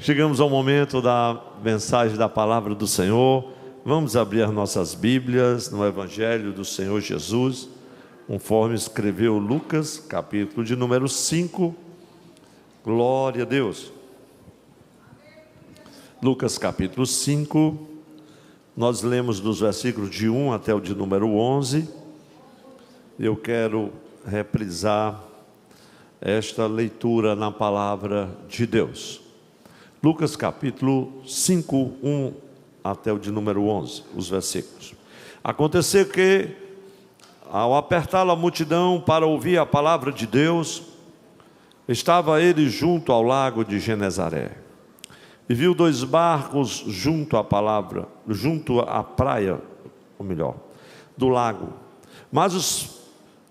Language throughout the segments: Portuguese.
Chegamos ao momento da mensagem da palavra do Senhor. Vamos abrir nossas Bíblias no Evangelho do Senhor Jesus, conforme escreveu Lucas, capítulo de número 5. Glória a Deus. Lucas capítulo 5, nós lemos dos versículos de 1 até o de número 11. Eu quero reprisar esta leitura na palavra de Deus. Lucas capítulo 5, 1 até o de número 11, os versículos. Aconteceu que, ao apertá-lo a multidão para ouvir a palavra de Deus, estava ele junto ao lago de Genezaré, e viu dois barcos junto à praia, ou melhor, do lago. Mas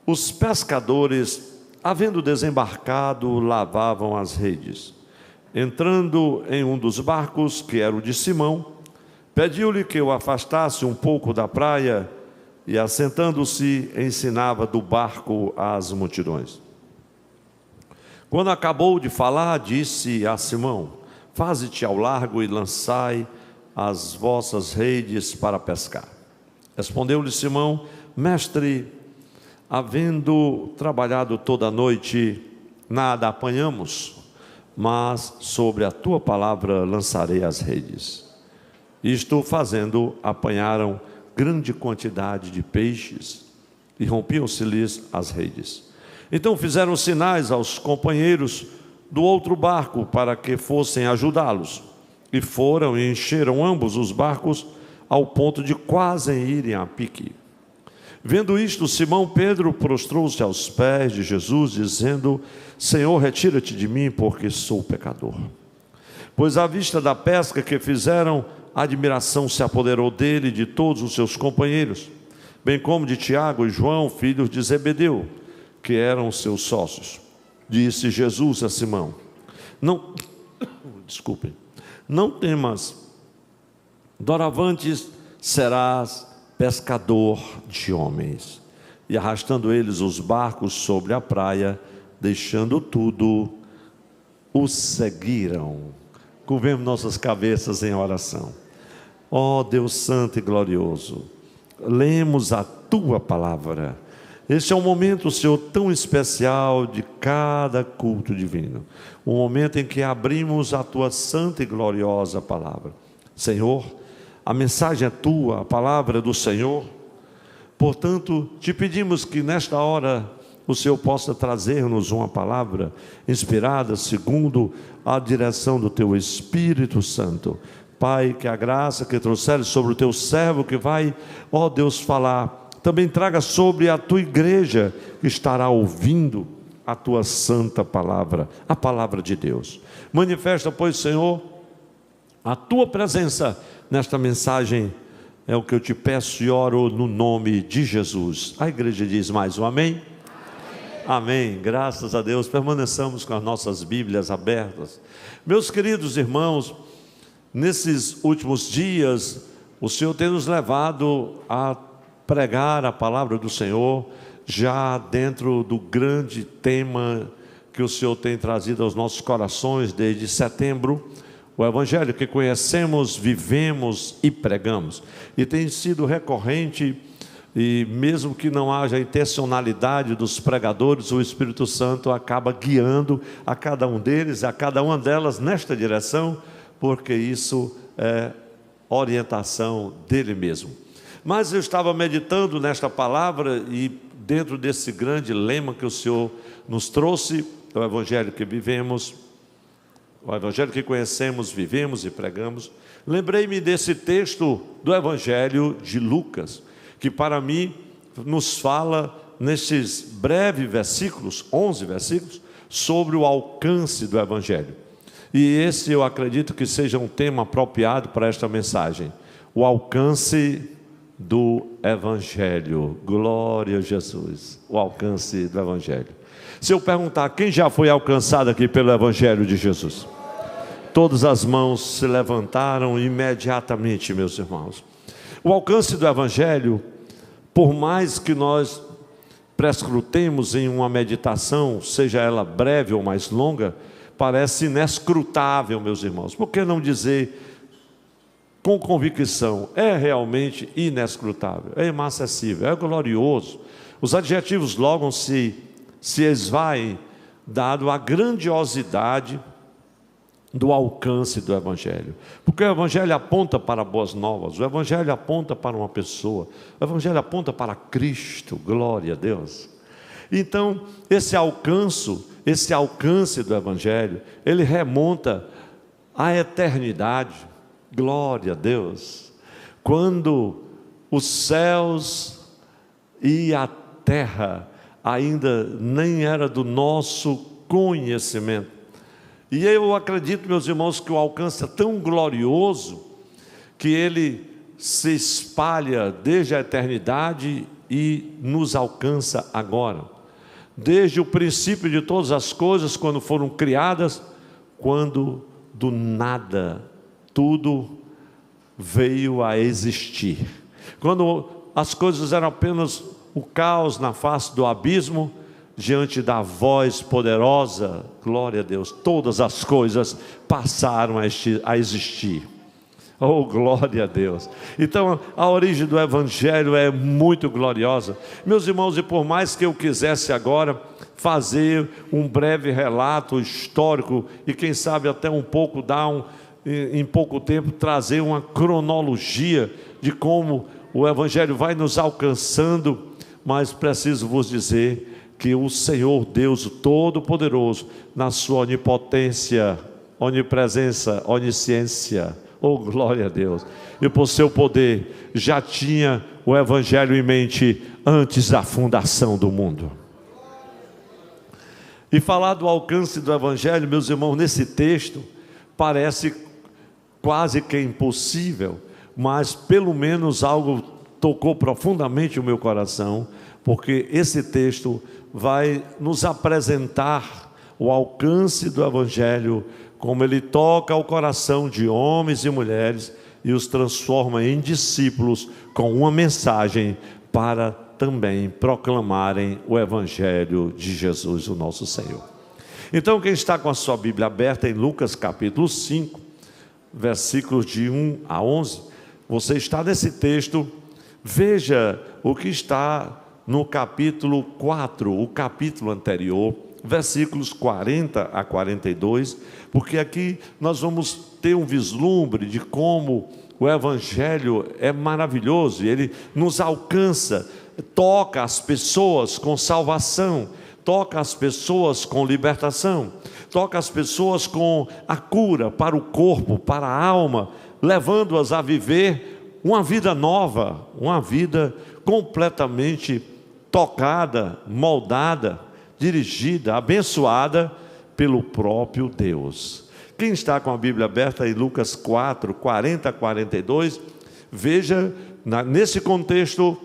os pescadores, havendo desembarcado, lavavam as redes. Entrando em um dos barcos, que era o de Simão, pediu-lhe que o afastasse um pouco da praia, e assentando-se, ensinava do barco às multidões. Quando acabou de falar, disse a Simão: faze-te ao largo e lançai as vossas redes para pescar. Respondeu-lhe Simão: mestre, havendo trabalhado toda a noite, nada apanhamos, mas sobre a tua palavra lançarei as redes. Isto fazendo, apanharam grande quantidade de peixes, e rompiam-se-lhes as redes. Então fizeram sinais aos companheiros do outro barco para que fossem ajudá-los, e foram e encheram ambos os barcos ao ponto de quase irem a pique. Vendo isto, Simão Pedro prostrou-se aos pés de Jesus, dizendo: Senhor, retira-te de mim, porque sou pecador. Pois à vista da pesca que fizeram, a admiração se apoderou dele e de todos os seus companheiros, bem como de Tiago e João, filhos de Zebedeu, que eram seus sócios. Disse Jesus a Simão: não temas, doravante serás pescador de homens. E arrastando eles os barcos sobre a praia, deixando tudo, os seguiram. Curvemos nossas cabeças em oração. Ó Deus santo e glorioso, lemos a tua palavra. Este é um momento, Senhor, tão especial de cada culto divino, um momento em que abrimos a tua santa e gloriosa palavra. Senhor, a mensagem é tua, a palavra é do Senhor. Portanto, te pedimos que nesta hora o Senhor possa trazer-nos uma palavra inspirada segundo a direção do teu Espírito Santo. Pai, que a graça que trouxeres sobre o teu servo que vai, ó Deus, falar, também traga sobre a tua igreja que estará ouvindo a tua santa palavra, a palavra de Deus. Manifesta, pois, Senhor, a tua presença nesta mensagem, é o que eu te peço e oro no nome de Jesus. A igreja diz mais um amém? Amém. Graças a Deus. Permaneçamos com as nossas Bíblias abertas. Meus queridos irmãos, nesses últimos dias, o Senhor tem nos levado a pregar a palavra do Senhor, já dentro do grande tema que o Senhor tem trazido aos nossos corações desde setembro, o Evangelho que conhecemos, vivemos e pregamos. E tem sido recorrente, e mesmo que não haja intencionalidade dos pregadores, o Espírito Santo acaba guiando a cada um deles, a cada uma delas nesta direção, porque isso é orientação dele mesmo. Mas eu estava meditando nesta palavra e dentro desse grande lema que o Senhor nos trouxe, o Evangelho que vivemos, o Evangelho que conhecemos, vivemos e pregamos, lembrei-me desse texto do Evangelho de Lucas, que para mim nos fala nesses breves versículos, 11 versículos, sobre o alcance do Evangelho. E esse eu acredito que seja um tema apropriado para esta mensagem, o alcance do Evangelho. Glória a Jesus, o alcance do Evangelho. Se eu perguntar quem já foi alcançado aqui pelo Evangelho de Jesus, todas as mãos se levantaram imediatamente, meus irmãos. O alcance do Evangelho, por mais que nós prescrutemos em uma meditação, seja ela breve ou mais longa, parece inescrutável, meus irmãos. Por que não dizer com convicção? É realmente inescrutável, é inacessível, é glorioso. Os adjetivos logo se esvaem, dado a grandiosidade do alcance do Evangelho. Porque o Evangelho aponta para boas novas, o Evangelho aponta para uma pessoa, o Evangelho aponta para Cristo, glória a Deus. Então, esse alcance do Evangelho, ele remonta à eternidade, glória a Deus, quando os céus e a terra ainda nem era do nosso conhecimento. E eu acredito, meus irmãos, que o alcance é tão glorioso que ele se espalha desde a eternidade e nos alcança agora. Desde o princípio de todas as coisas, quando foram criadas, quando do nada tudo veio a existir. Quando as coisas eram apenas o caos na face do abismo, diante da voz poderosa, glória a Deus, todas as coisas passaram a existir. Oh, glória a Deus. Então, a origem do Evangelho é muito gloriosa. Meus irmãos, e por mais que eu quisesse agora fazer um breve relato histórico, e quem sabe até um pouco em pouco tempo, trazer uma cronologia de como o Evangelho vai nos alcançando, mas preciso vos dizer que o Senhor Deus Todo-Poderoso, na sua onipotência, onipresença, onisciência, oh glória a Deus, e por seu poder, já tinha o Evangelho em mente antes da fundação do mundo. E falar do alcance do Evangelho, meus irmãos, nesse texto, parece quase que impossível, mas pelo menos algo tocou profundamente o meu coração, porque esse texto vai nos apresentar o alcance do Evangelho, como ele toca o coração de homens e mulheres e os transforma em discípulos com uma mensagem para também proclamarem o Evangelho de Jesus, o nosso Senhor. Então, quem está com a sua Bíblia aberta em Lucas capítulo 5, versículos de 1 a 11, você está nesse texto. Veja o que está no capítulo 4, o capítulo anterior, versículos 40 a 42, porque aqui nós vamos ter um vislumbre de como o Evangelho é maravilhoso, ele nos alcança, toca as pessoas com salvação, toca as pessoas com libertação, toca as pessoas com a cura para o corpo, para a alma, levando-as a viver uma vida nova, uma vida completamente tocada, moldada, dirigida, abençoada pelo próprio Deus. Quem está com a Bíblia aberta em Lucas 4, 40 a 42, veja, nesse contexto,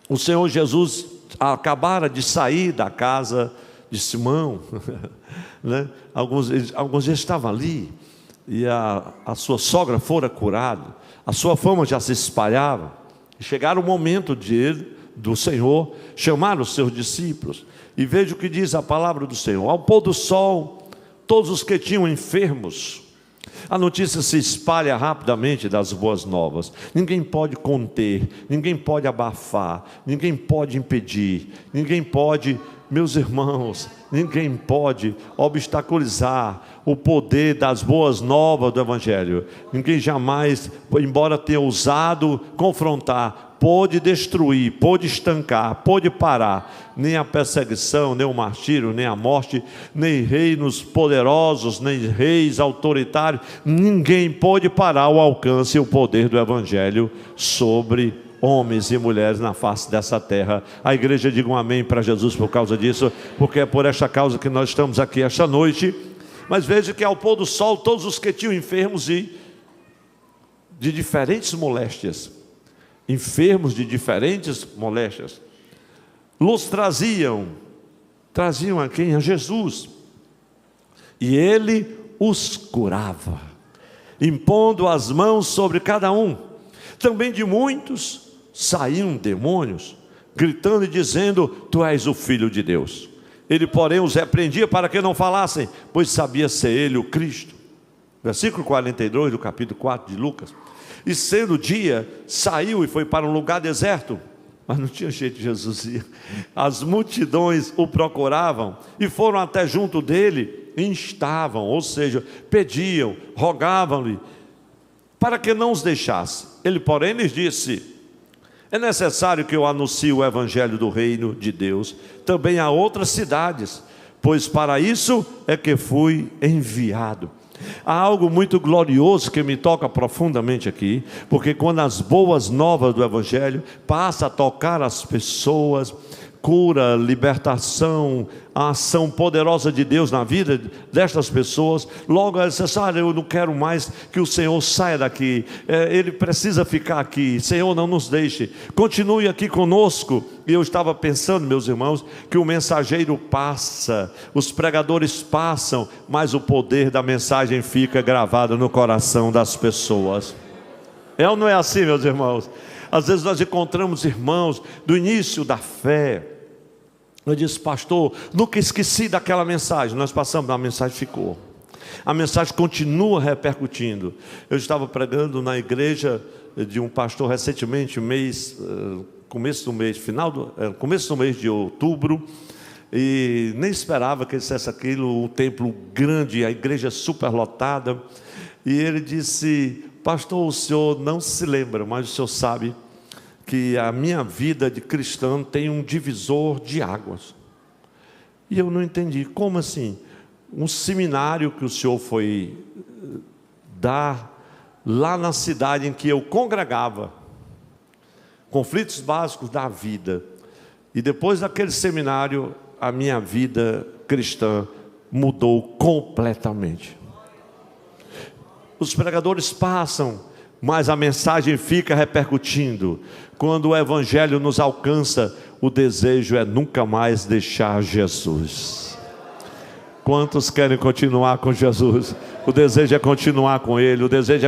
o Senhor Jesus acabara de sair da casa de Simão, né? Alguns já estavam ali, e a sua sogra fora curada, a sua fama já se espalhava, e chegaram o momento do Senhor chamar os seus discípulos, e veja o que diz a palavra do Senhor: ao pôr do sol, todos os que tinham enfermos, a notícia se espalha rapidamente das boas novas, ninguém pode conter, ninguém pode abafar, ninguém pode impedir, ninguém pode, meus irmãos, ninguém pode obstaculizar o poder das boas novas do Evangelho. Ninguém jamais, embora tenha ousado confrontar, pôde destruir, pôde estancar, pôde parar, nem a perseguição, nem o martírio, nem a morte, nem reinos poderosos, nem reis autoritários, ninguém pôde parar o alcance e o poder do Evangelho sobre homens e mulheres na face dessa terra. A igreja diga um amém para Jesus por causa disso, porque é por esta causa que nós estamos aqui esta noite. Mas veja que ao pôr do sol, todos os que tinham enfermos e de diferentes moléstias, enfermos de diferentes moléstias, los traziam a quem? A Jesus, e ele os curava, impondo as mãos sobre cada um. Também de muitos saíam demônios, gritando e dizendo: tu és o Filho de Deus. Ele, porém, os repreendia para que não falassem, pois sabia ser ele o Cristo. Versículo 42 do capítulo 4 de Lucas. E sendo dia, saiu e foi para um lugar deserto, mas não tinha jeito de Jesus ir. As multidões o procuravam e foram até junto dele, instavam, ou seja, pediam, rogavam-lhe, para que não os deixasse. Ele, porém, lhes disse: é necessário que eu anuncie o evangelho do reino de Deus também a outras cidades, pois para isso é que fui enviado. Há algo muito glorioso que me toca profundamente aqui, porque quando as boas novas do evangelho passam a tocar as pessoas, cura, libertação, a ação poderosa de Deus na vida destas pessoas, logo elas dizem: eu não quero mais que o Senhor saia daqui, Ele precisa ficar aqui, Senhor, não nos deixe, continue aqui conosco. E eu estava pensando, meus irmãos, que o mensageiro passa, os pregadores passam, mas o poder da mensagem fica gravado no coração das pessoas. É ou não é assim, meus irmãos? Às vezes nós encontramos irmãos do início da fé. Eu disse: pastor, nunca esqueci daquela mensagem. Nós passamos, a mensagem ficou. A mensagem continua repercutindo. Eu estava pregando na igreja de um pastor recentemente, começo do mês de outubro, e nem esperava que ele dissesse aquilo, o templo grande, a igreja super lotada. E ele disse: pastor, o senhor não se lembra, mas o senhor sabe que a minha vida de cristão tem um divisor de águas. E eu não entendi, como assim? Um seminário que o senhor foi dar lá na cidade em que eu congregava, conflitos básicos da vida, e depois daquele seminário a minha vida cristã mudou completamente. Os pregadores passam, mas a mensagem fica repercutindo. Quando o evangelho nos alcança, o desejo é nunca mais deixar Jesus. Quantos querem continuar com Jesus? O desejo é continuar com Ele, o desejo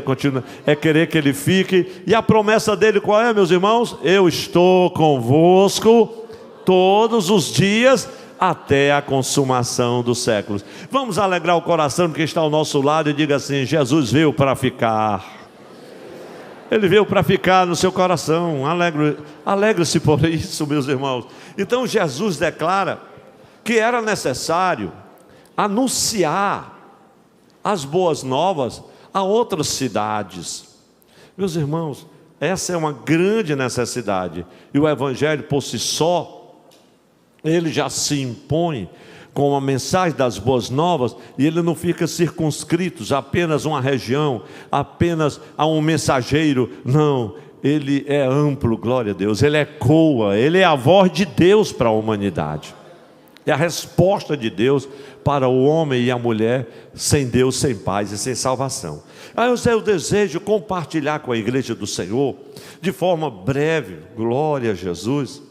é querer que Ele fique. E a promessa dele qual é, meus irmãos? Eu estou convosco todos os dias, até a consumação dos séculos. Vamos alegrar o coração de quem está ao nosso lado e diga assim: Jesus veio para ficar. Ele veio para ficar no seu coração. Alegre-se por isso, meus irmãos. Então Jesus declara que era necessário anunciar as boas novas a outras cidades. Meus irmãos, essa é uma grande necessidade. E o evangelho por si só, ele já se impõe com a mensagem das boas novas, e ele não fica circunscrito a apenas uma região, apenas a um mensageiro. Não, ele é amplo, glória a Deus. Ele ecoa, ele é a voz de Deus para a humanidade. É a resposta de Deus para o homem e a mulher sem Deus, sem paz e sem salvação. Aí eu desejo compartilhar com a igreja do Senhor, de forma breve, glória a Jesus,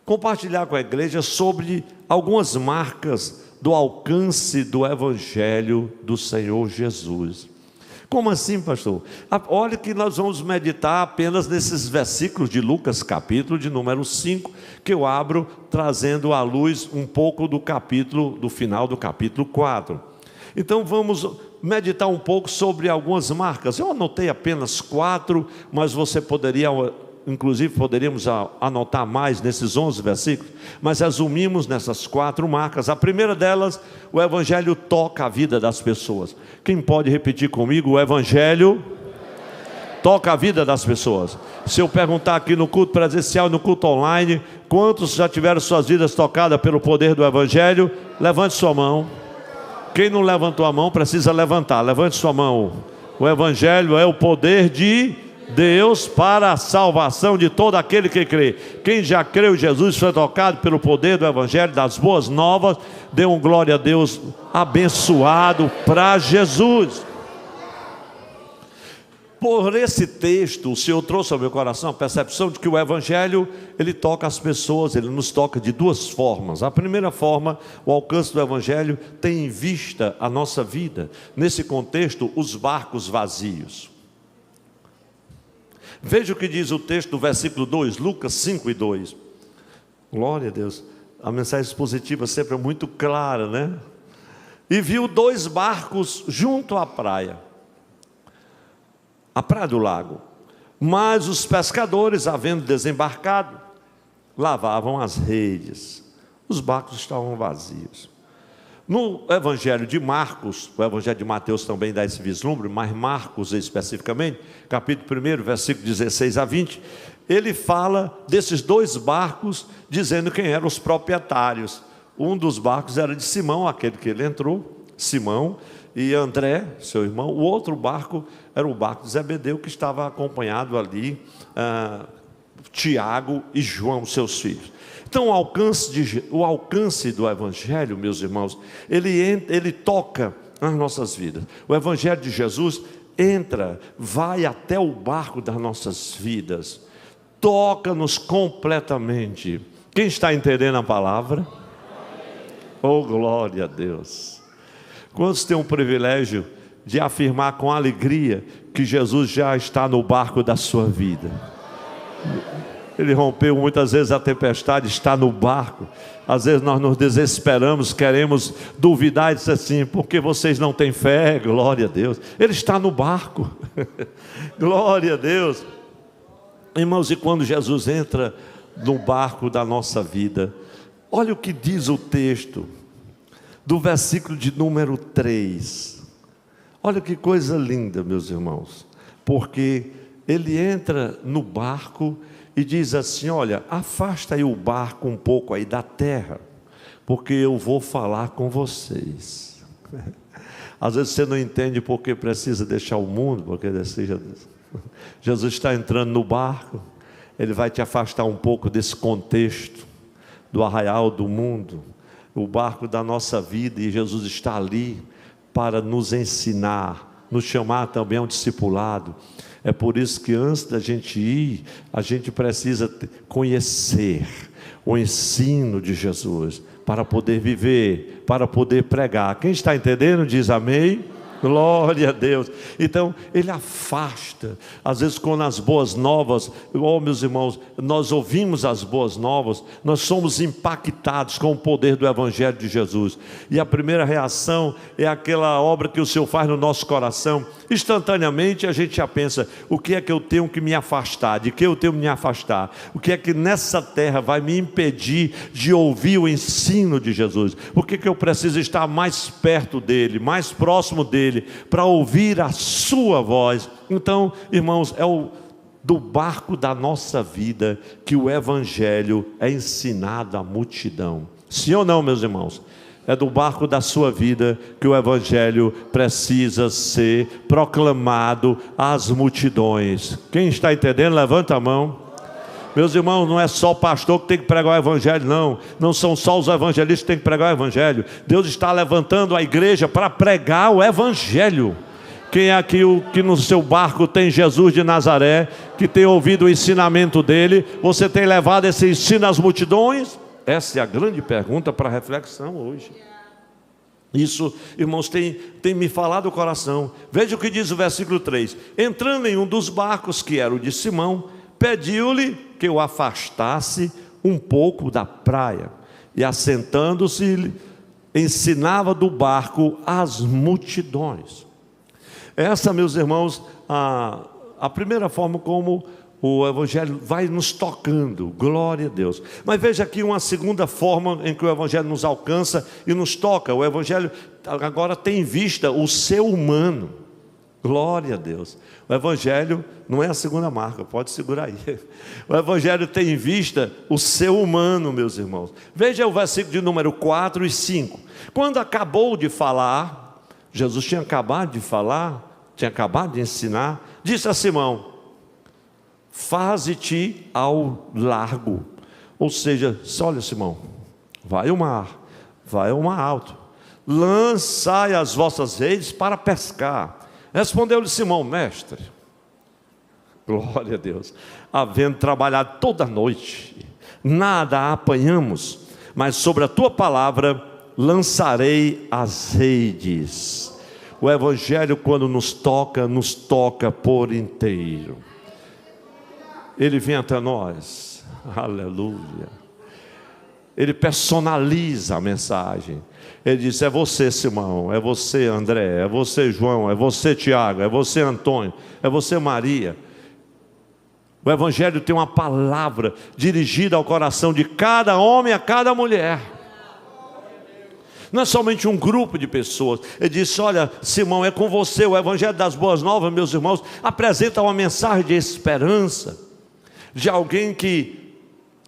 compartilhar com a igreja sobre algumas marcas do alcance do evangelho do Senhor Jesus. Como assim, pastor? Olha que nós vamos meditar apenas nesses versículos de Lucas, capítulo de número 5, que eu abro trazendo à luz um pouco do final do capítulo 4. Então vamos meditar um pouco sobre algumas marcas. Eu anotei apenas 4, mas você poderia, inclusive poderíamos anotar mais nesses 11 versículos, mas resumimos nessas 4 marcas. A primeira delas, o evangelho toca a vida das pessoas. Quem pode repetir comigo? O evangelho toca a vida das pessoas. Se eu perguntar aqui no culto presencial e no culto online, quantos já tiveram suas vidas tocadas pelo poder do evangelho? Levante sua mão. Quem não levantou a mão precisa levantar. Levante sua mão. O evangelho é o poder de Deus para a salvação de todo aquele que crê. Quem já creu em Jesus foi tocado pelo poder do evangelho, das boas novas. Dê um glória a Deus, abençoado para Jesus. Por esse texto, o Senhor trouxe ao meu coração a percepção de que o evangelho, ele toca as pessoas, ele nos toca de 2 formas. A primeira forma, o alcance do evangelho tem em vista a nossa vida. Nesse contexto, os barcos vazios. Veja o que diz o texto do versículo 2, Lucas 5:2. Glória a Deus. A mensagem expositiva sempre é muito clara, né? E viu 2 barcos junto à praia, a praia do lago. Mas os pescadores, havendo desembarcado, lavavam as redes. Os barcos estavam vazios. No Evangelho de Marcos, o Evangelho de Mateus também dá esse vislumbre, mas Marcos especificamente, capítulo 1, versículo 16 a 20, ele fala desses 2 barcos, dizendo quem eram os proprietários. Um dos barcos era de Simão, aquele que ele entrou, Simão, e André, seu irmão. O outro barco era o barco de Zebedeu, que estava acompanhado ali, Tiago e João, seus filhos. Então o alcance do Evangelho, meus irmãos, ele toca nas nossas vidas. O Evangelho de Jesus vai até o barco das nossas vidas, toca-nos completamente. Quem está entendendo a palavra? Oh, glória a Deus! Quantos têm o privilégio de afirmar com alegria que Jesus já está no barco da sua vida? Ele rompeu muitas vezes a tempestade, está no barco. Às vezes nós nos desesperamos, queremos duvidar e dizer assim, porque vocês não têm fé? Glória a Deus, Ele está no barco. Glória a Deus. Irmãos, e quando Jesus entra no barco da nossa vida, olha o que diz o texto do versículo de número 3. Olha que coisa linda, meus irmãos, porque ele entra no barco e diz assim: olha, afasta aí o barco um pouco aí da terra, porque eu vou falar com vocês. Às vezes você não entende porque precisa deixar o mundo, porque Jesus está entrando no barco, Ele vai te afastar um pouco desse contexto, do arraial do mundo, o barco da nossa vida, e Jesus está ali para nos ensinar, nos chamar também a um discipulado. É por isso que antes da gente ir, a gente precisa conhecer o ensino de Jesus, para poder viver, para poder pregar. Quem está entendendo diz amém. Glória a Deus. Então Ele afasta. Às vezes quando as boas novas, meus irmãos, nós ouvimos as boas novas, nós somos impactados com o poder do Evangelho de Jesus, e a primeira reação é aquela obra que o Senhor faz no nosso coração. Instantaneamente a gente já pensa: o que é que eu tenho que me afastar? De que eu tenho que me afastar? O que é que nessa terra vai me impedir de ouvir o ensino de Jesus? Por que eu preciso estar mais perto dEle, mais próximo dEle, para ouvir a sua voz? Então, irmãos, é do barco da nossa vida que o Evangelho é ensinado à multidão. Sim ou não, meus irmãos? É do barco da sua vida que o Evangelho precisa ser proclamado às multidões. Quem está entendendo, levanta a mão. Meus irmãos, não é só o pastor que tem que pregar o Evangelho, não. Não são só os evangelistas que têm que pregar o Evangelho. Deus está levantando a igreja para pregar o Evangelho. Quem é aqui que no seu barco tem Jesus de Nazaré, que tem ouvido o ensinamento dele? Você tem levado esse ensino às multidões? Essa é a grande pergunta para reflexão hoje. Isso, irmãos, tem me falado o coração. Veja o que diz o versículo 3. Entrando em um dos barcos, que era o de Simão, pediu-lhe que o afastasse um pouco da praia, e assentando-se, ensinava do barco as multidões. Essa, meus irmãos, a primeira forma como o Evangelho vai nos tocando. Glória a Deus. Mas veja aqui uma segunda forma em que o Evangelho nos alcança e nos toca. O Evangelho agora tem em vista o ser humano. Glória a Deus. O Evangelho não é a segunda marca, pode segurar aí. O Evangelho tem em vista o ser humano, meus irmãos. Veja o versículo de número 4 e 5. Quando acabou de falar, Jesus tinha acabado de falar, tinha acabado de ensinar, disse a Simão: faze-te ao largo. Ou seja, olha, Simão, vai ao mar, vai ao mar alto, lançai as vossas redes para pescar. Respondeu-lhe Simão: mestre, glória a Deus, havendo trabalhado toda a noite, nada apanhamos, mas sobre a tua palavra lançarei as redes. O Evangelho, quando nos toca por inteiro. Ele vem até nós, aleluia. Ele personaliza a mensagem. Ele diz: é você, Simão, é você, André, é você, João, é você, Tiago, é você, Antônio, é você, Maria. O Evangelho tem uma palavra dirigida ao coração de cada homem, a cada mulher. Não é somente um grupo de pessoas. Ele disse: olha, Simão, é com você. O Evangelho das Boas Novas, meus irmãos, apresenta uma mensagem de esperança, de alguém que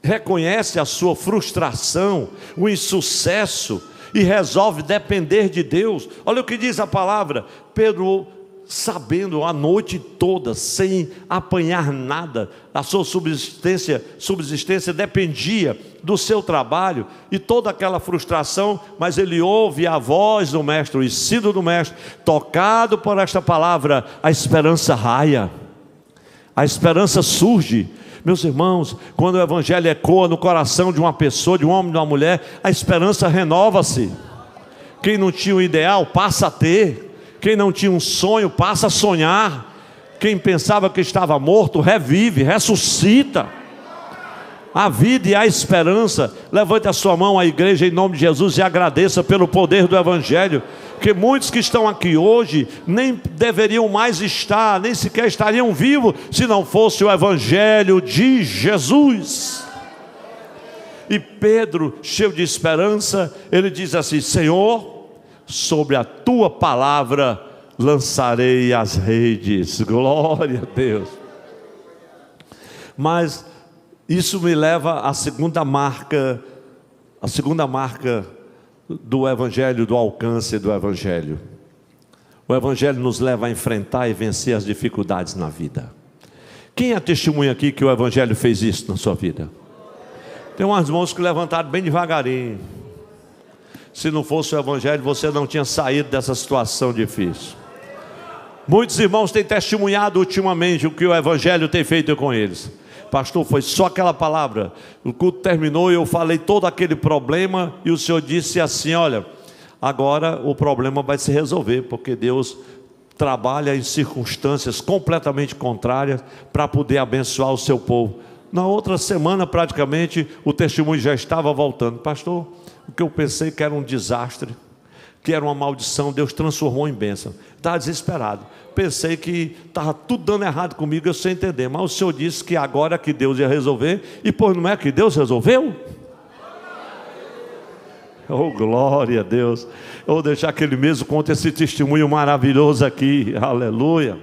reconhece a sua frustração, o insucesso, e resolve depender de Deus. Olha o que diz a palavra. Pedro, sabendo a noite toda, sem apanhar nada, a sua subsistência dependia do seu trabalho, e toda aquela frustração, mas ele ouve a voz do mestre, o ensino do mestre. Tocado por esta palavra, a esperança raia, a esperança surge. Meus irmãos, quando o Evangelho ecoa no coração de uma pessoa, de um homem, de uma mulher, a esperança renova-se. Quem não tinha um ideal passa a ter. Quem não tinha um sonho passa a sonhar. Quem pensava que estava morto revive, ressuscita. A vida e a esperança. Levante a sua mão à igreja em nome de Jesus e agradeça pelo poder do Evangelho. Porque muitos que estão aqui hoje nem deveriam mais estar, nem sequer estariam vivos, se não fosse o Evangelho de Jesus. E Pedro, cheio de esperança, ele diz assim: Senhor, sobre a tua palavra lançarei as redes. Glória a Deus. Mas isso me leva à segunda marca do Evangelho, do alcance do Evangelho. O Evangelho nos leva a enfrentar e vencer as dificuldades na vida. Quem é testemunha aqui que o Evangelho fez isso na sua vida? Tem umas mãos que levantaram bem devagarinho. Se não fosse o Evangelho, você não tinha saído dessa situação difícil. Muitos irmãos têm testemunhado ultimamente o que o Evangelho tem feito com eles. Pastor, foi só aquela palavra. O culto terminou e eu falei todo aquele problema, e o Senhor disse assim: olha, agora o problema vai se resolver, porque Deus trabalha em circunstâncias completamente contrárias para poder abençoar o seu povo. Na outra semana, praticamente, o testemunho já estava voltando. Pastor, o que eu pensei que era um desastre, que era uma maldição, Deus transformou em bênção. Estava desesperado. Pensei que estava tudo dando errado comigo, eu sem entender. Mas o Senhor disse que agora que Deus ia resolver. E pois não é que Deus resolveu? Oh, glória a Deus. Eu vou deixar que Ele mesmo conte esse testemunho maravilhoso aqui. Aleluia.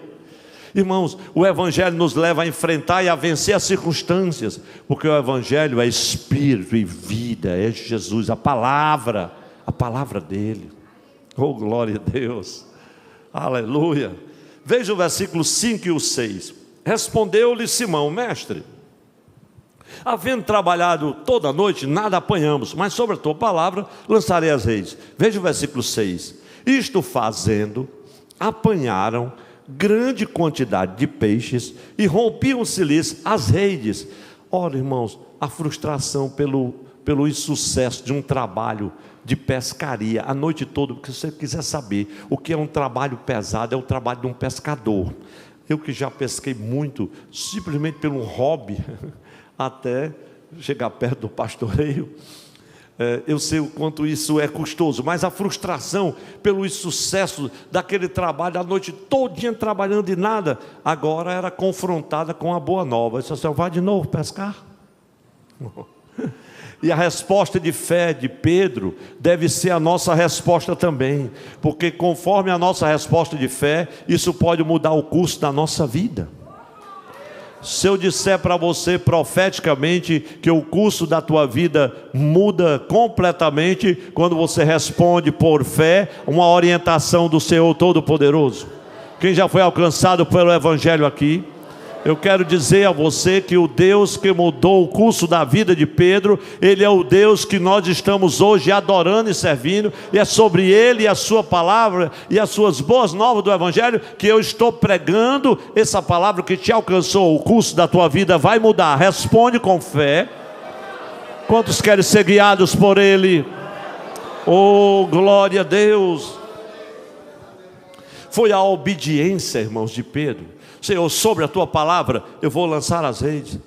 Irmãos, o Evangelho nos leva a enfrentar e a vencer as circunstâncias, porque o Evangelho é Espírito e vida, é Jesus, a palavra dEle. Oh, glória a Deus. Aleluia. Veja o versículo 5 e o 6. Respondeu-lhe Simão: mestre, havendo trabalhado toda a noite, nada apanhamos, mas sobre a tua palavra lançarei as redes. Veja o versículo 6. Isto fazendo, apanharam grande quantidade de peixes e rompiam-se-lhes as redes. Ora, irmãos, a frustração pelo insucesso de um trabalho de pescaria a noite toda. Porque se você quiser saber o que é um trabalho pesado, é o trabalho de um pescador. Eu que já pesquei muito, simplesmente pelo hobby, até chegar perto do pastoreio, eu sei o quanto isso é custoso. Mas a frustração pelo insucesso daquele trabalho, a noite todinha trabalhando e nada, agora era confrontada com a boa nova. Disse assim: vai de novo pescar? E a resposta de fé de Pedro deve ser a nossa resposta também, porque conforme a nossa resposta de fé, isso pode mudar o curso da nossa vida. Se eu disser para você profeticamente que o curso da tua vida muda completamente quando você responde por fé uma orientação do Senhor Todo-Poderoso. Quem já foi alcançado pelo Evangelho aqui? Eu quero dizer a você que o Deus que mudou o curso da vida de Pedro, Ele é o Deus que nós estamos hoje adorando e servindo, e é sobre Ele e a sua palavra e as suas boas novas do Evangelho que eu estou pregando essa palavra que te alcançou. O curso da tua vida vai mudar. Responde com fé. Quantos querem ser guiados por Ele? Oh, glória a Deus. Foi a obediência, irmãos, de Pedro. Senhor, sobre a tua palavra eu vou lançar as redes.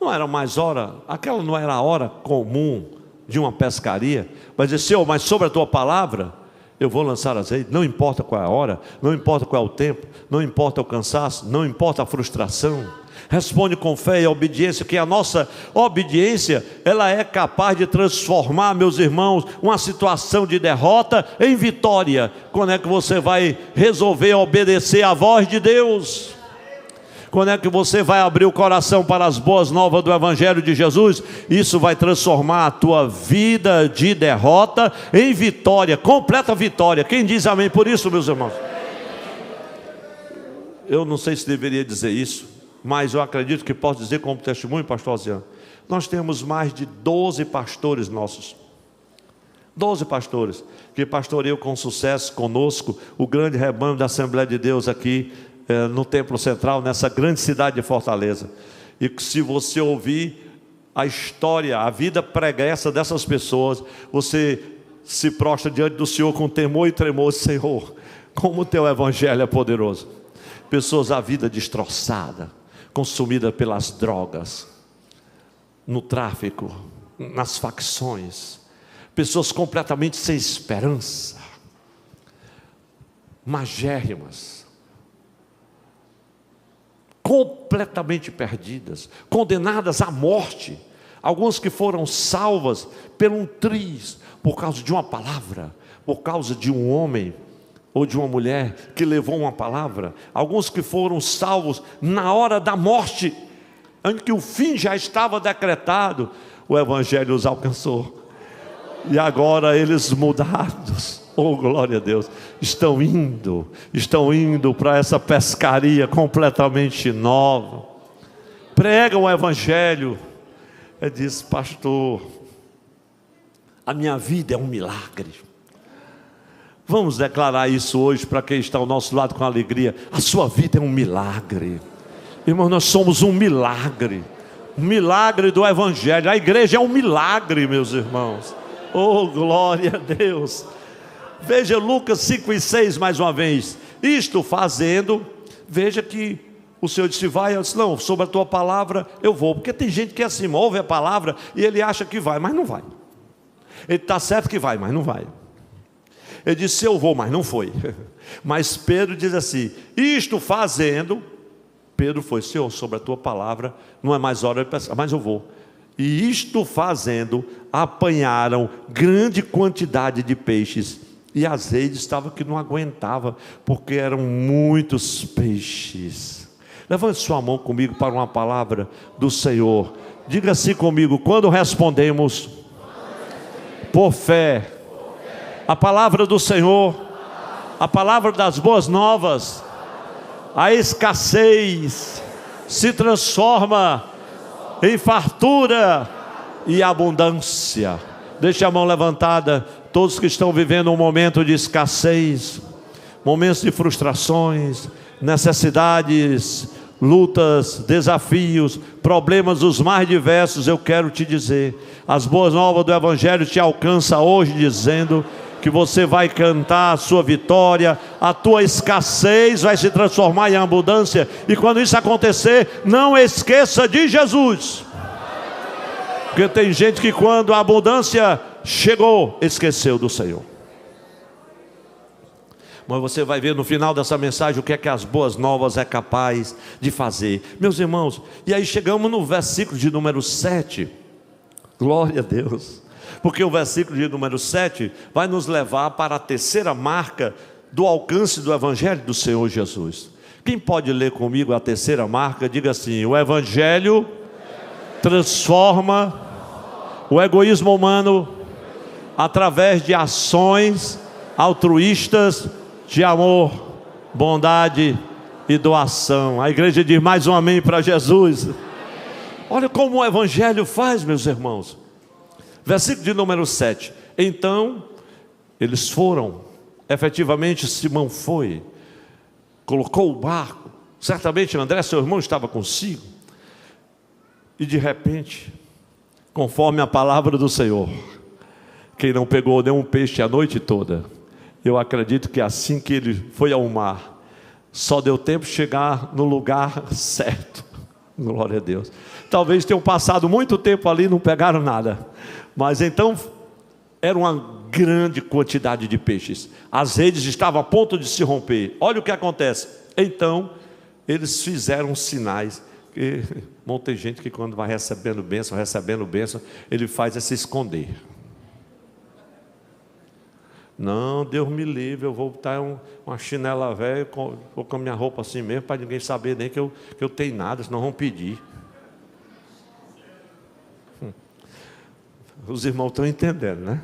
Não era mais hora, aquela não era a hora comum de uma pescaria, mas disse: Senhor, mas sobre a tua palavra eu vou lançar azeite, não importa qual é a hora, não importa qual é o tempo, não importa o cansaço, não importa a frustração. Responde com fé e obediência, que a nossa obediência, ela é capaz de transformar, meus irmãos, uma situação de derrota em vitória. Quando é que você vai resolver obedecer à voz de Deus? Quando é que você vai abrir o coração para as boas novas do Evangelho de Jesus? Isso vai transformar a tua vida de derrota em vitória, completa vitória. Quem diz amém por isso, meus irmãos? Eu não sei se deveria dizer isso, mas eu acredito que posso dizer como testemunho, pastor Oziano. Nós temos mais de 12 pastores nossos. 12 pastores que pastoreiam com sucesso conosco o grande rebanho da Assembleia de Deus aqui no Templo Central, nessa grande cidade de Fortaleza. E se você ouvir a história, a vida pregressa dessas pessoas, você se prostra diante do Senhor com temor e tremor. Senhor, como o teu Evangelho é poderoso. Pessoas, a vida destroçada, consumida pelas drogas, no tráfico, nas facções, pessoas completamente sem esperança, magérrimas, completamente perdidas, condenadas à morte. Algumas que foram salvas pelo um triz, por causa de uma palavra, por causa de um homem ou de uma mulher que levou uma palavra. Alguns que foram salvos na hora da morte, antes que o fim já estava decretado, o Evangelho os alcançou. E agora eles mudados, oh glória a Deus, estão indo para essa pescaria completamente nova. Pregam o Evangelho. Ele diz: pastor, a minha vida é um milagre. Vamos declarar isso hoje para quem está ao nosso lado com alegria. A sua vida é um milagre. Irmão, nós somos um milagre do Evangelho. A igreja é um milagre, meus irmãos. Oh, glória a Deus. Veja Lucas 5:6 mais uma vez. Isto fazendo, veja que o Senhor disse: vai. Eu disse: não, sobre a tua palavra eu vou. Porque tem gente que é assim, ouve a palavra e ele acha que vai, mas não vai. Ele está certo que vai, mas não vai. Ele disse: eu vou, mas não foi. Mas Pedro diz assim: isto fazendo, Pedro foi: Senhor, sobre a tua palavra não é mais hora de pescar, mas eu vou. E isto fazendo, apanharam grande quantidade de peixes, e as redes estavam que não aguentava, porque eram muitos peixes. Levante sua mão comigo para uma palavra do Senhor. Diga assim comigo: quando respondemos por fé a palavra do Senhor, a palavra das boas novas, a escassez se transforma em fartura e abundância. Deixe a mão levantada, todos que estão vivendo um momento de escassez, momentos de frustrações, necessidades, lutas, desafios, problemas os mais diversos. Eu quero te dizer, as boas novas do Evangelho te alcançam hoje, dizendo que você vai cantar a sua vitória, a tua escassez vai se transformar em abundância. E quando isso acontecer, não esqueça de Jesus. Porque tem gente que quando a abundância chegou, esqueceu do Senhor. Mas você vai ver no final dessa mensagem o que é que as boas novas é capaz de fazer. Meus irmãos, e aí chegamos no versículo de número 7. Glória a Deus. Porque o versículo de número 7 vai nos levar para a terceira marca do alcance do Evangelho do Senhor Jesus. Quem pode ler comigo a terceira marca? Diga assim: o Evangelho transforma o egoísmo humano através de ações altruístas de amor, bondade e doação. A igreja diz mais um amém para Jesus. Olha como o Evangelho faz, meus irmãos. Versículo de número 7. Então, eles foram. Efetivamente, Simão foi. Colocou o barco. Certamente André, seu irmão, estava consigo. E de repente, conforme a palavra do Senhor, quem não pegou nenhum peixe a noite toda, eu acredito que assim que ele foi ao mar, só deu tempo de chegar no lugar certo. Glória a Deus. Talvez tenham passado muito tempo ali e não pegaram nada. Mas então, era uma grande quantidade de peixes. As redes estavam a ponto de se romper. Olha o que acontece. Então, eles fizeram sinais. Tem gente que quando vai recebendo bênção, ele faz é se esconder. Não, Deus me livre, eu vou botar uma chinela velha, vou com a minha roupa assim mesmo, para ninguém saber nem que eu tenho nada, senão vão pedir. Os irmãos estão entendendo, né?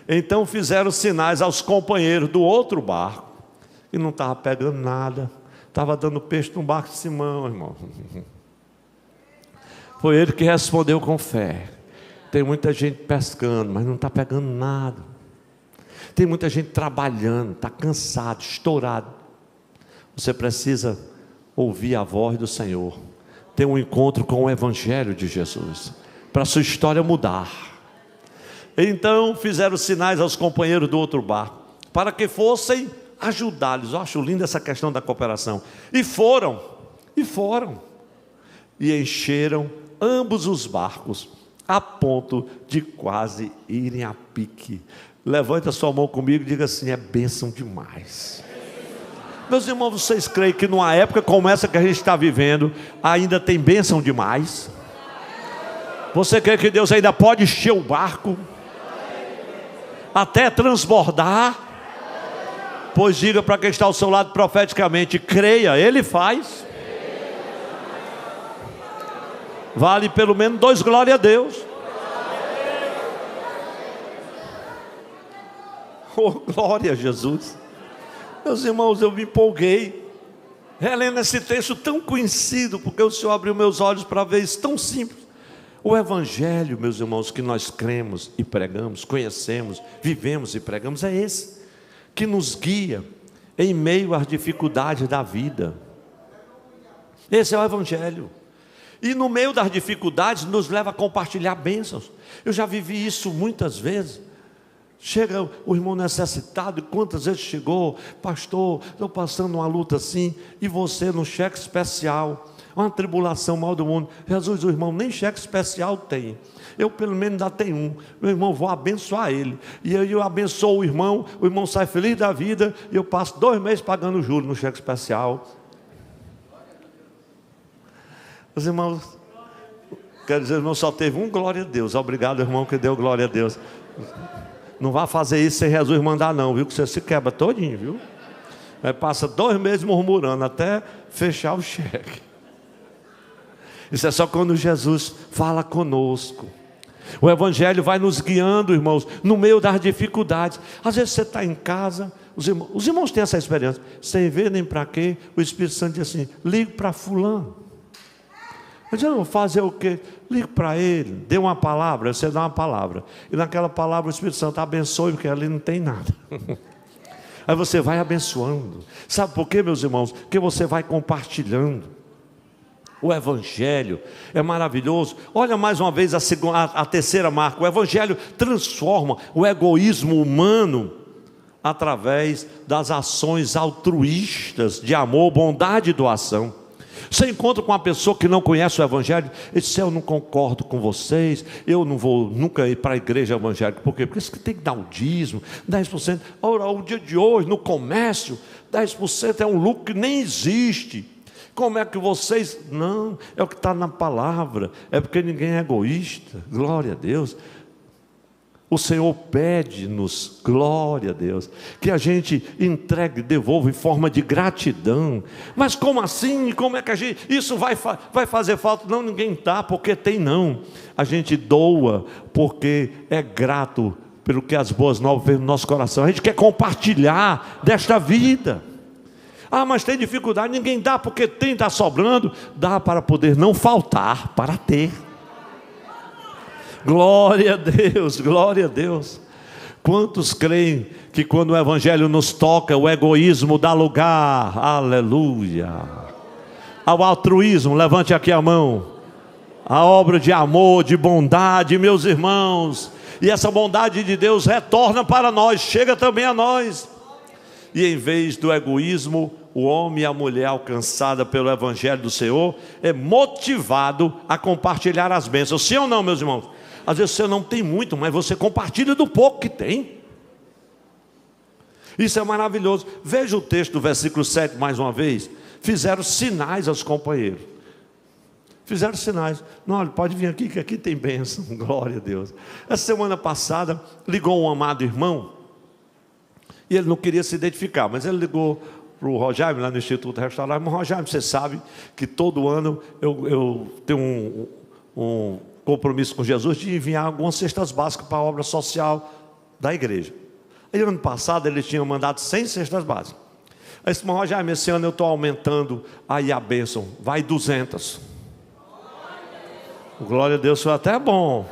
Então fizeram sinais aos companheiros do outro barco, e não estava pegando nada, estava dando peixe no barco de Simão, irmão. Foi ele que respondeu com fé. Tem muita gente pescando, mas não está pegando nada. Tem muita gente trabalhando, está cansado, estourado. Você precisa ouvir a voz do Senhor, ter um encontro com o Evangelho de Jesus, para a sua história mudar. Então fizeram sinais aos companheiros do outro barco, para que fossem ajudá-los. Eu acho linda essa questão da cooperação. E foram, e encheram ambos os barcos, a ponto de quase irem a pique. Levante a sua mão comigo e diga assim: é bênção demais. Meus irmãos, vocês creem que numa época como essa que a gente está vivendo, ainda tem bênção demais? Você crê que Deus ainda pode encher o barco até transbordar? Pois diga para quem está ao seu lado profeticamente: creia, Ele faz. Vale pelo menos 2 glória a Deus. Oh, glória a Jesus. Meus irmãos, eu me empolguei relendo esse texto tão conhecido, porque o Senhor abriu meus olhos para ver isso tão simples. O Evangelho, meus irmãos, que nós cremos e pregamos, conhecemos, vivemos e pregamos, é esse que nos guia em meio às dificuldades da vida. Esse é o Evangelho. E no meio das dificuldades nos leva a compartilhar bênçãos. Eu já vivi isso muitas vezes. Chega o irmão necessitado, e quantas vezes chegou: pastor, estou passando uma luta assim, e você no cheque especial, uma tribulação mal do mundo. Jesus, o irmão nem cheque especial tem, eu pelo menos ainda tenho um. Meu irmão, vou abençoar ele, e aí eu abençoo o irmão sai feliz da vida, e eu passo 2 meses pagando juros no cheque especial. Os irmãos, quero dizer, o irmão só teve um glória a Deus. Obrigado, irmão, que deu glória a Deus. Não vá fazer isso sem Jesus mandar não, viu? Que você se quebra todinho, viu? Aí passa 2 meses murmurando até fechar o cheque. Isso é só quando Jesus fala conosco. O Evangelho vai nos guiando, irmãos, no meio das dificuldades. Às vezes você está em casa, os irmãos têm essa experiência, sem ver nem para quê, o Espírito Santo diz assim: ligue para fulano. Eu digo: vou fazer o quê? Ligue para ele, dê uma palavra. Você dá uma palavra, e naquela palavra o Espírito Santo abençoe, porque ali não tem nada. Aí você vai abençoando. Sabe por quê, meus irmãos? Porque você vai compartilhando. O Evangelho é maravilhoso. Olha mais uma vez a terceira marca. O Evangelho transforma o egoísmo humano através das ações altruístas de amor, bondade e doação. Você encontra com uma pessoa que não conhece o Evangelho e diz: eu não concordo com vocês, eu não vou nunca ir para a igreja evangélica. Por quê? Porque isso que tem que dar o dízimo, 10%. Ora, o dia de hoje, no comércio, 10% é um lucro que nem existe. Como é que vocês... Não, é o que está na palavra. É porque ninguém é egoísta. Glória a Deus. O Senhor pede-nos, glória a Deus, que a gente entregue, devolva em forma de gratidão. Mas como assim? Como é que a gente... Isso vai fazer falta? Não, ninguém está, porque tem não. A gente doa porque é grato pelo que as boas novas veem no nosso coração. A gente quer compartilhar desta vida. Ah, mas tem dificuldade. Ninguém dá porque tem, está sobrando. Dá para poder não faltar, para ter. Glória a Deus, glória a Deus. Quantos creem que quando o Evangelho nos toca, o egoísmo dá lugar, aleluia, ao altruísmo? Levante aqui a mão. A obra de amor, de bondade, meus irmãos. E essa bondade de Deus retorna para nós, chega também a nós. E em vez do egoísmo, o homem e a mulher alcançada pelo Evangelho do Senhor é motivado a compartilhar as bênçãos. Sim ou não, meus irmãos? Às vezes você não tem muito, mas você compartilha do pouco que tem. Isso é maravilhoso. Veja o texto do versículo 7 mais uma vez. Fizeram sinais aos companheiros. Fizeram sinais. Não, olha, pode vir aqui, que aqui tem bênção. Glória a Deus. Essa semana passada, ligou um amado irmão, e ele não queria se identificar, mas ele ligou para o Rogério, lá no Instituto Restaurar. Mas Rogério, você sabe que todo ano eu tenho um compromisso com Jesus de enviar algumas cestas básicas para a obra social da igreja. Aí, ano passado, ele tinha mandado 100 cestas básicas. Aí disse: Rogério, esse ano eu estou aumentando aí a bênção, vai 200. Glória a Deus, foi até bom.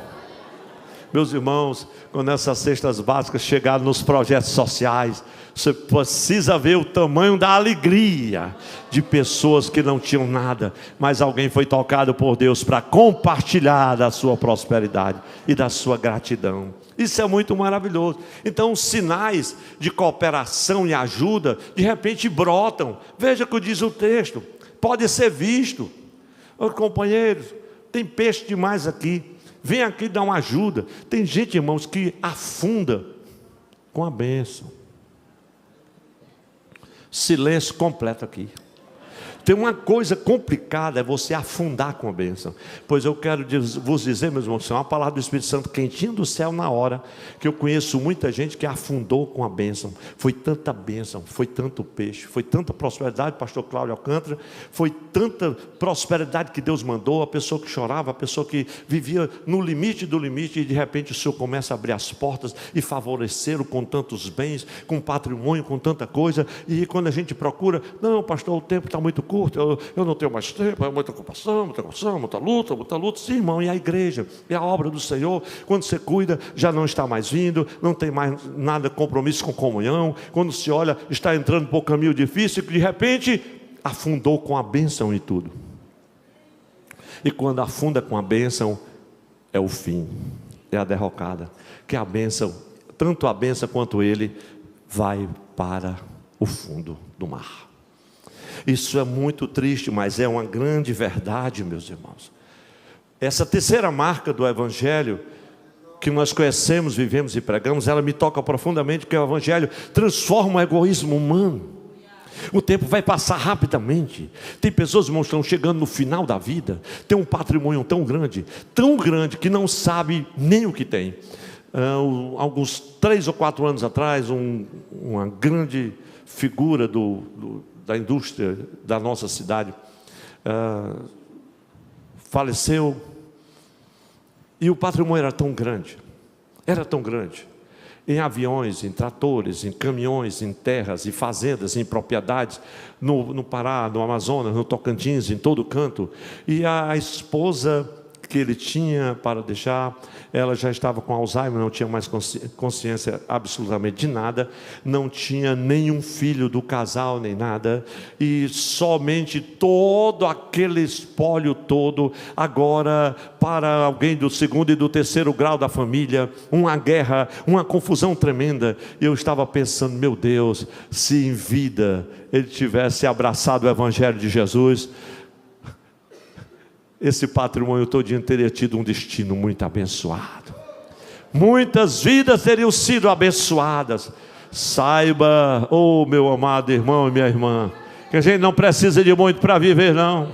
Meus irmãos, quando essas cestas básicas chegaram nos projetos sociais, você precisa ver o tamanho da alegria de pessoas que não tinham nada, mas alguém foi tocado por Deus para compartilhar da sua prosperidade e da sua gratidão. Isso é muito maravilhoso. Então, os sinais de cooperação e ajuda, de repente brotam. Veja o que diz o texto, pode ser visto. Ô, companheiros, tem peixe demais aqui, vem aqui dar uma ajuda. Tem gente, irmãos, que afunda com a bênção. Silêncio completo aqui. Tem uma coisa complicada, é você afundar com a bênção. Pois eu quero vos dizer, meus irmãos, é uma palavra do Espírito Santo quentinha do céu na hora, que eu conheço muita gente que afundou com a bênção. Foi tanta bênção, foi tanto peixe, foi tanta prosperidade, pastor Cláudio Alcântara, foi tanta prosperidade que Deus mandou, a pessoa que chorava, a pessoa que vivia no limite do limite, e de repente o Senhor começa a abrir as portas e favorecê-lo com tantos bens, com patrimônio, com tanta coisa. E quando a gente procura, não, pastor, o tempo está muito curto, eu não tenho mais tempo, é muita ocupação, muita luta. Sim, irmão, e a igreja, e a obra do Senhor, quando você cuida, já não está mais vindo, não tem mais nada, compromisso com comunhão. Quando se olha, está entrando por um caminho difícil, que de repente afundou com a bênção e tudo. E quando afunda com a bênção, é o fim, é a derrocada, que a bênção, tanto a bênção quanto ele, vai para o fundo do mar. Isso é muito triste, mas é uma grande verdade, meus irmãos. Essa terceira marca do Evangelho, que nós conhecemos, vivemos e pregamos, ela me toca profundamente, porque o Evangelho transforma o egoísmo humano. O tempo vai passar rapidamente. Tem pessoas, irmãos, que estão chegando no final da vida, tem um patrimônio tão grande, que não sabe nem o que tem. Alguns 3 ou 4 anos atrás, uma grande figura da indústria da nossa cidade faleceu, e o patrimônio era tão grande, em aviões, em tratores, em caminhões, em terras, em fazendas, em propriedades, no Pará, no Amazonas, no Tocantins, em todo canto. E a esposa que ele tinha para deixar, ela já estava com Alzheimer, não tinha mais consciência absolutamente de nada, não tinha nenhum filho do casal, nem nada, e somente todo aquele espólio todo, agora para alguém do 2º e do 3º grau da família, uma guerra, uma confusão tremenda. E eu estava pensando, meu Deus, se em vida ele tivesse abraçado o Evangelho de Jesus, esse patrimônio todinho teria tido um destino muito abençoado. Muitas vidas teriam sido abençoadas. Saiba, oh meu amado irmão e minha irmã, que a gente não precisa de muito para viver, não.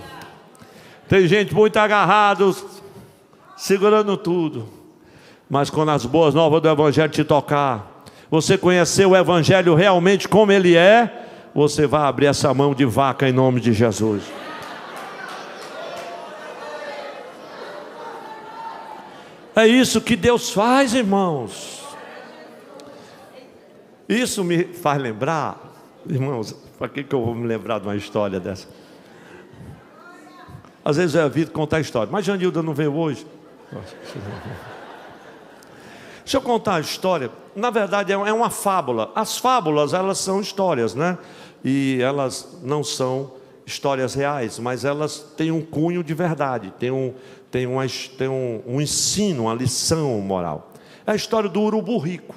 Tem gente muito agarrado, segurando tudo. Mas quando as boas novas do Evangelho te tocar, você conhecer o Evangelho realmente como ele é, você vai abrir essa mão de vaca em nome de Jesus. É isso que Deus faz, irmãos. Isso me faz lembrar, irmãos, para que eu vou me lembrar de uma história dessa? Às vezes eu evito contar a história, mas Janilda não veio hoje. Deixa eu contar a história. Na verdade é uma fábula. As fábulas, elas são histórias, né? E elas não são histórias reais, mas elas têm um cunho de verdade, tem um ensino, uma lição moral. É a história do urubu rico.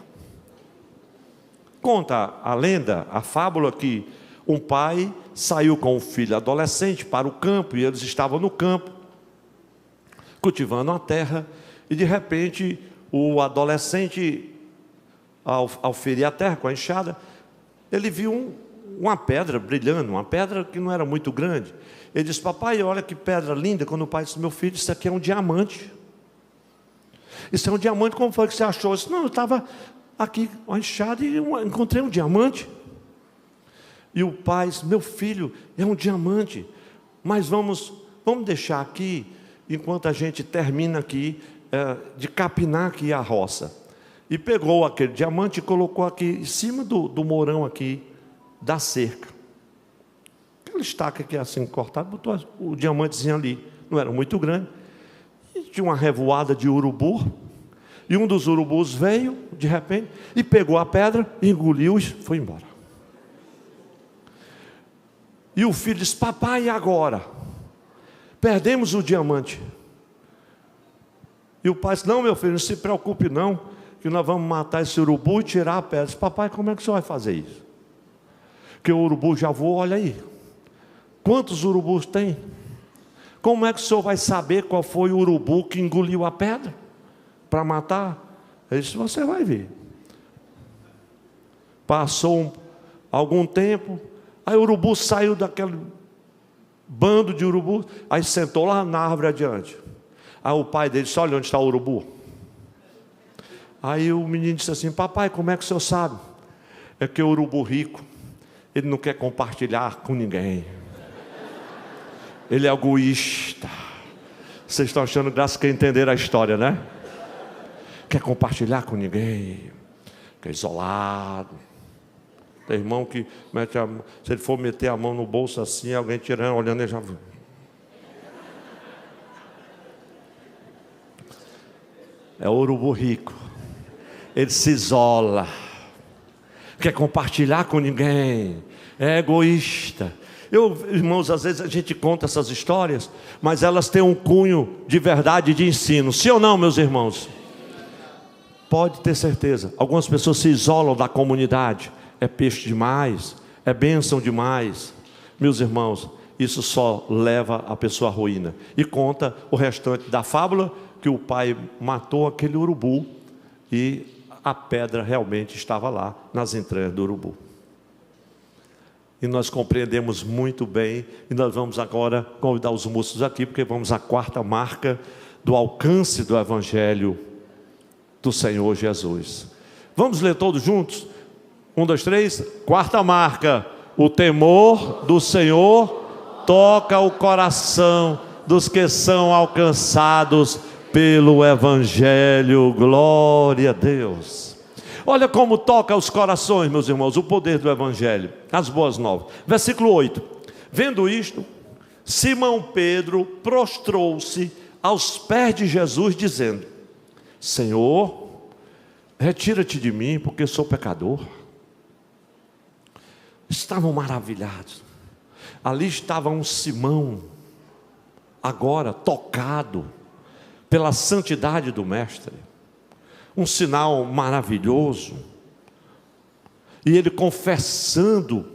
Conta a lenda, a fábula, que Um pai saiu com o filho adolescente para o campo, e eles estavam no campo, cultivando a terra, e de repente o adolescente, ao ferir a terra com a enxada, ele viu uma pedra brilhando, uma pedra que não era muito grande. Ele disse: papai, olha que pedra linda. Quando o pai disse: meu filho, isso aqui é um diamante. Isso é um diamante. Como foi que você achou? Eu disse: não, eu estava aqui com a enxada e encontrei um diamante. E o pai disse: meu filho, é um diamante, mas vamos deixar aqui, enquanto a gente termina aqui, de capinar aqui a roça. E pegou aquele diamante e colocou aqui em cima do morão aqui, da cerca. Aquela estaca aqui assim cortada, botou o diamantezinho ali, não era muito grande. E tinha uma revoada de urubu, e um dos urubus veio, de repente, e pegou a pedra, engoliu e foi embora. E o filho disse: papai, e agora? Perdemos o diamante. E o pai disse: não, meu filho, não se preocupe não, que nós vamos matar esse urubu e tirar a pedra. Disse: papai, como é que o senhor vai fazer isso? Porque o urubu já voou, olha aí. Quantos urubus tem? Como é que o senhor vai saber qual foi o urubu que engoliu a pedra para matar? Ele disse: você vai ver. Passou algum tempo, aí o urubu saiu daquele bando de urubu, aí sentou lá na árvore adiante. Aí o pai dele disse: olha onde está o urubu. Aí o menino disse assim: papai, como é que o senhor sabe? É que o urubu rico, ele não quer compartilhar com ninguém. Ele é egoísta. Vocês estão achando graça que entenderam a história, né? Quer compartilhar com ninguém, quer isolado. Tem irmão que mete se ele for meter a mão no bolso assim, alguém tirando, olhando, ele já... É o urubu rico. Ele se isola, quer compartilhar com ninguém, é egoísta. Irmãos, às vezes a gente conta essas histórias, mas elas têm um cunho de verdade, de ensino. Sim ou não, meus irmãos? Pode ter certeza. Algumas pessoas se isolam da comunidade. É peixe demais, é bênção demais. Meus irmãos, isso só leva a pessoa à ruína. E conta o restante da fábula, que o pai matou aquele urubu e a pedra realmente estava lá nas entranhas do urubu. E nós compreendemos muito bem, e nós vamos agora convidar os moços aqui, porque vamos à quarta marca do alcance do Evangelho do Senhor Jesus. Vamos ler todos juntos? 1, 2, 3. Quarta marca: o temor do Senhor toca o coração dos que são alcançados pelo Evangelho. Glória a Deus. Olha como toca os corações, meus irmãos, o poder do Evangelho, as boas novas. Versículo 8: vendo isto, Simão Pedro prostrou-se aos pés de Jesus, dizendo: Senhor, retira-te de mim, porque sou pecador. Estavam maravilhados. Ali estava um Simão, agora tocado pela santidade do Mestre. Um sinal maravilhoso. E ele confessando,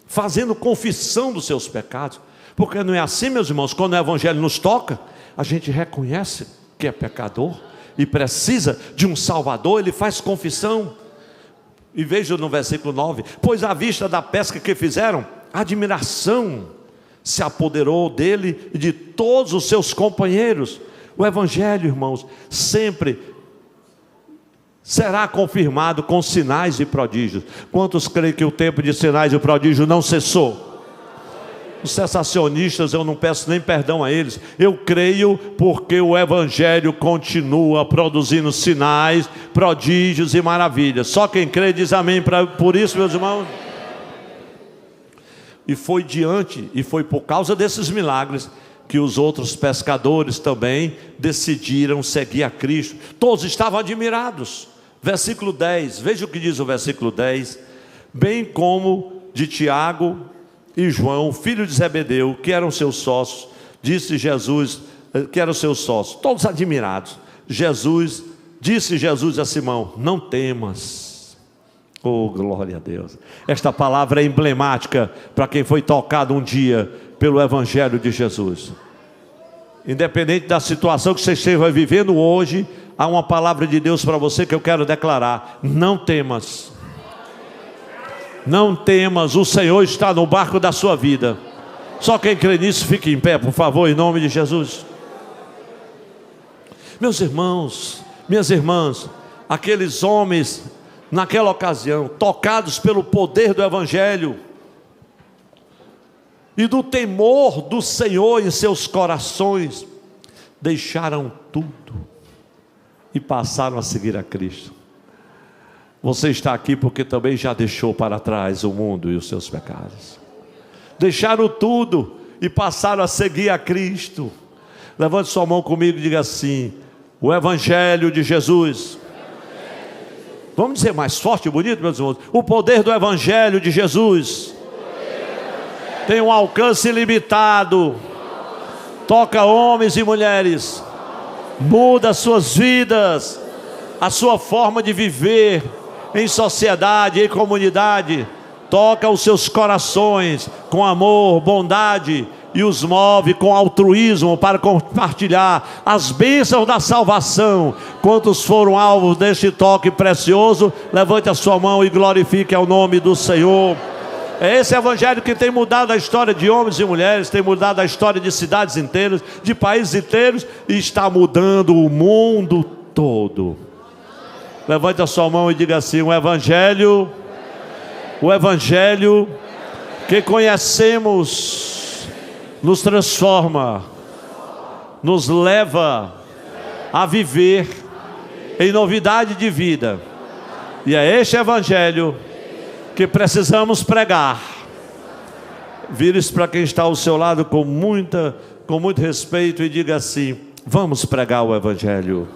fazendo confissão dos seus pecados. Porque não é assim, meus irmãos, quando o Evangelho nos toca, a gente reconhece que é pecador e precisa de um Salvador. Ele faz confissão. E veja no versículo 9: pois à vista da pesca que fizeram, admiração se apoderou dele e de todos os seus companheiros. O Evangelho, irmãos, sempre será confirmado com sinais e prodígios. Quantos creem que o tempo de sinais e prodígios não cessou? Os sensacionistas, eu não peço nem perdão a eles. Eu creio porque o Evangelho continua produzindo sinais, prodígios e maravilhas. Só quem crê diz amém por isso, meus irmãos. E foi por causa desses milagres que os outros pescadores também decidiram seguir a Cristo. Todos estavam admirados. Versículo 10, veja o que diz o versículo 10: bem como de Tiago e João, filho de Zebedeu, que eram seus sócios, disse Jesus, que eram seus sócios, todos admirados. Disse Jesus a Simão: não temas, Oh, glória a Deus. Esta palavra é emblemática para quem foi tocado um dia pelo Evangelho de Jesus. Independente da situação que você esteja vivendo hoje, há uma palavra de Deus para você que eu quero declarar: não temas. Não temas, o Senhor está no barco da sua vida. Só quem crê nisso, fique em pé, por favor, em nome de Jesus. Meus irmãos, minhas irmãs, aqueles homens, naquela ocasião, tocados pelo poder do Evangelho e do temor do Senhor em seus corações, deixaram tudo e passaram a seguir a Cristo. Você está aqui porque também já deixou para trás o mundo e os seus pecados. Deixaram tudo e passaram a seguir a Cristo. Levante sua mão comigo e diga assim: o Evangelho de Jesus. Vamos dizer mais forte e bonito, meus irmãos: o poder do Evangelho de Jesus tem um alcance ilimitado, toca homens e mulheres, muda suas vidas, a sua forma de viver em sociedade, em comunidade, toca os seus corações com amor, bondade, e os move com altruísmo para compartilhar as bênçãos da salvação. Quantos foram alvos deste toque precioso? Levante a sua mão e glorifique ao nome do Senhor. É esse Evangelho que tem mudado a história de homens e mulheres, tem mudado a história de cidades inteiras, de países inteiros, e está mudando o mundo todo. Levante a sua mão e diga assim: o Evangelho que conhecemos nos transforma, nos leva a viver em novidade de vida. E é este Evangelho que precisamos pregar. Vire-se para quem está ao seu lado com muito respeito e diga assim: vamos pregar o Evangelho.